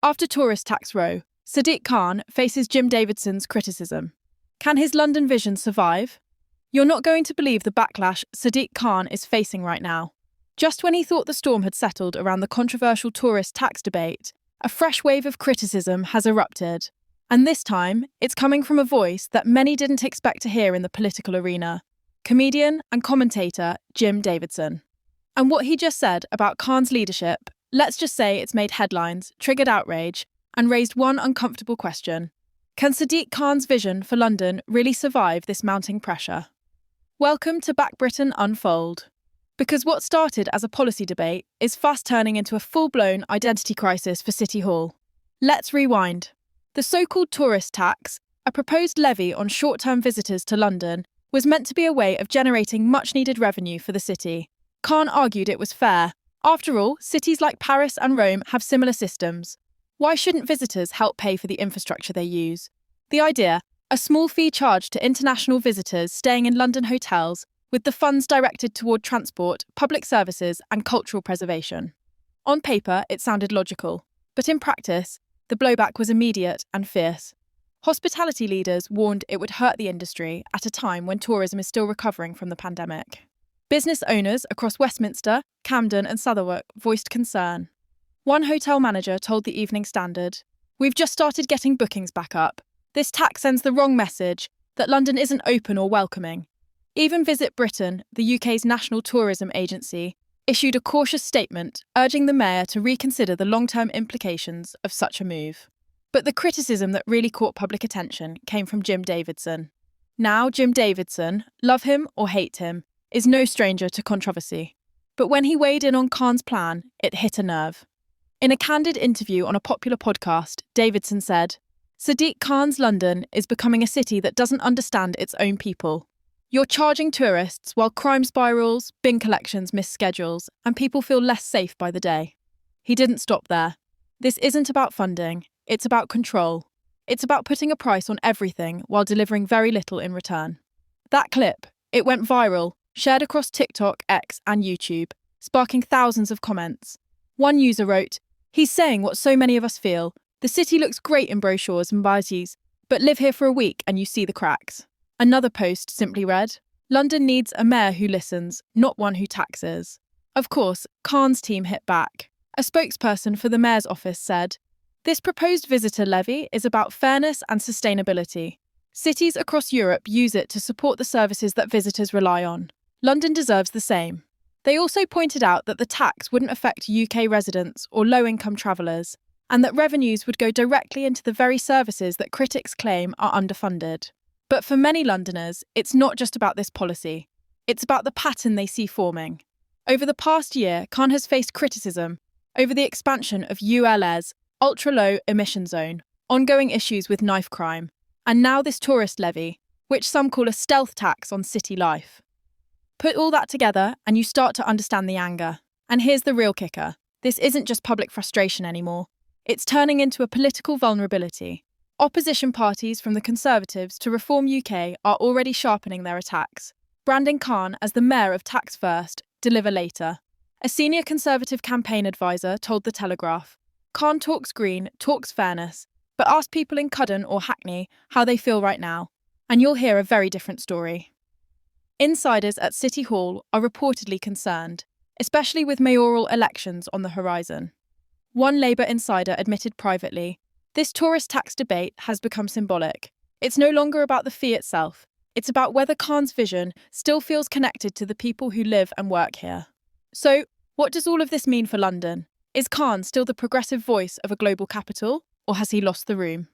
After tourist tax row, Sadiq Khan faces Jim Davidson's criticism. Can his London vision survive? You're not going to believe the backlash Sadiq Khan is facing right now. Just when he thought the storm had settled around the controversial tourist tax debate, a fresh wave of criticism has erupted. And this time, it's coming from a voice that many didn't expect to hear in the political arena: comedian and commentator Jim Davidson. And what he just said about Khan's leadership, let's just say it's made headlines, triggered outrage, and raised one uncomfortable question. Can Sadiq Khan's vision for London really survive this mounting pressure? Welcome to Back Britain Unfold. Because what started as a policy debate is fast turning into a full-blown identity crisis for City Hall. Let's rewind. The so-called tourist tax, a proposed levy on short-term visitors to London, was meant to be a way of generating much-needed revenue for the city. Khan argued it was fair. After all, cities like Paris and Rome have similar systems. Why shouldn't visitors help pay for the infrastructure they use? The idea: a small fee charged to international visitors staying in London hotels, with the funds directed toward transport, public services, and cultural preservation. On paper, it sounded logical, but in practice, the blowback was immediate and fierce. Hospitality leaders warned it would hurt the industry at a time when tourism is still recovering from the pandemic. Business owners across Westminster, Camden, and Southwark voiced concern. One hotel manager told the Evening Standard, "We've just started getting bookings back up. This tax sends the wrong message that London isn't open or welcoming." Even Visit Britain, the UK's national tourism agency, issued a cautious statement urging the mayor to reconsider the long-term implications of such a move. But the criticism that really caught public attention came from Jim Davidson. Now, Jim Davidson, love him or hate him, is no stranger to controversy. But when he weighed in on Khan's plan, it hit a nerve. In a candid interview on a popular podcast, Davidson said, "Sadiq Khan's London is becoming a city that doesn't understand its own people. You're charging tourists while crime spirals, bin collections miss schedules, and people feel less safe by the day." He didn't stop there. This isn't about funding, it's about control. It's about putting a price on everything while delivering very little in return. That clip, it went viral, shared across TikTok, X, and YouTube, sparking thousands of comments. One user wrote, "He's saying what so many of us feel. The city looks great in brochures and biases, but live here for a week and you see the cracks." Another post simply read, "London needs a mayor who listens, not one who taxes." Of course, Khan's team hit back. A spokesperson for the mayor's office said, "This proposed visitor levy is about fairness and sustainability. Cities across Europe use it to support the services that visitors rely on. London deserves the same." They also pointed out that the tax wouldn't affect UK residents or low-income travellers, and that revenues would go directly into the very services that critics claim are underfunded. But for many Londoners, it's not just about this policy. It's about the pattern they see forming. Over the past year, Khan has faced criticism over the expansion of ULEZ, ultra-low emission zone, ongoing issues with knife crime, and now this tourist levy, which some call a stealth tax on city life. Put all that together and you start to understand the anger. And here's the real kicker. This isn't just public frustration anymore. It's turning into a political vulnerability. Opposition parties from the Conservatives to Reform UK are already sharpening their attacks, branding Khan as the mayor of tax first, deliver later. A senior Conservative campaign advisor told The Telegraph, "Khan talks green, talks fairness, but ask people in Cudden or Hackney how they feel right now, and you'll hear a very different story." Insiders at City Hall are reportedly concerned, especially with mayoral elections on the horizon. One Labour insider admitted privately, "This tourist tax debate has become symbolic. It's no longer about the fee itself. It's about whether Khan's vision still feels connected to the people who live and work here." So, what does all of this mean for London? Is Khan still the progressive voice of a global capital, or has he lost the room?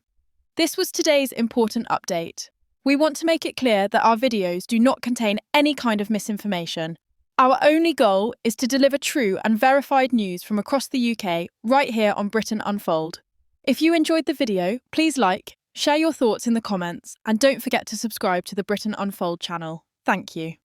This was today's important update. We want to make it clear that our videos do not contain any kind of misinformation. Our only goal is to deliver true and verified news from across the UK right here on Britain Unfold. If you enjoyed the video, please like, share your thoughts in the comments, and don't forget to subscribe to the Britain Unfold channel. Thank you.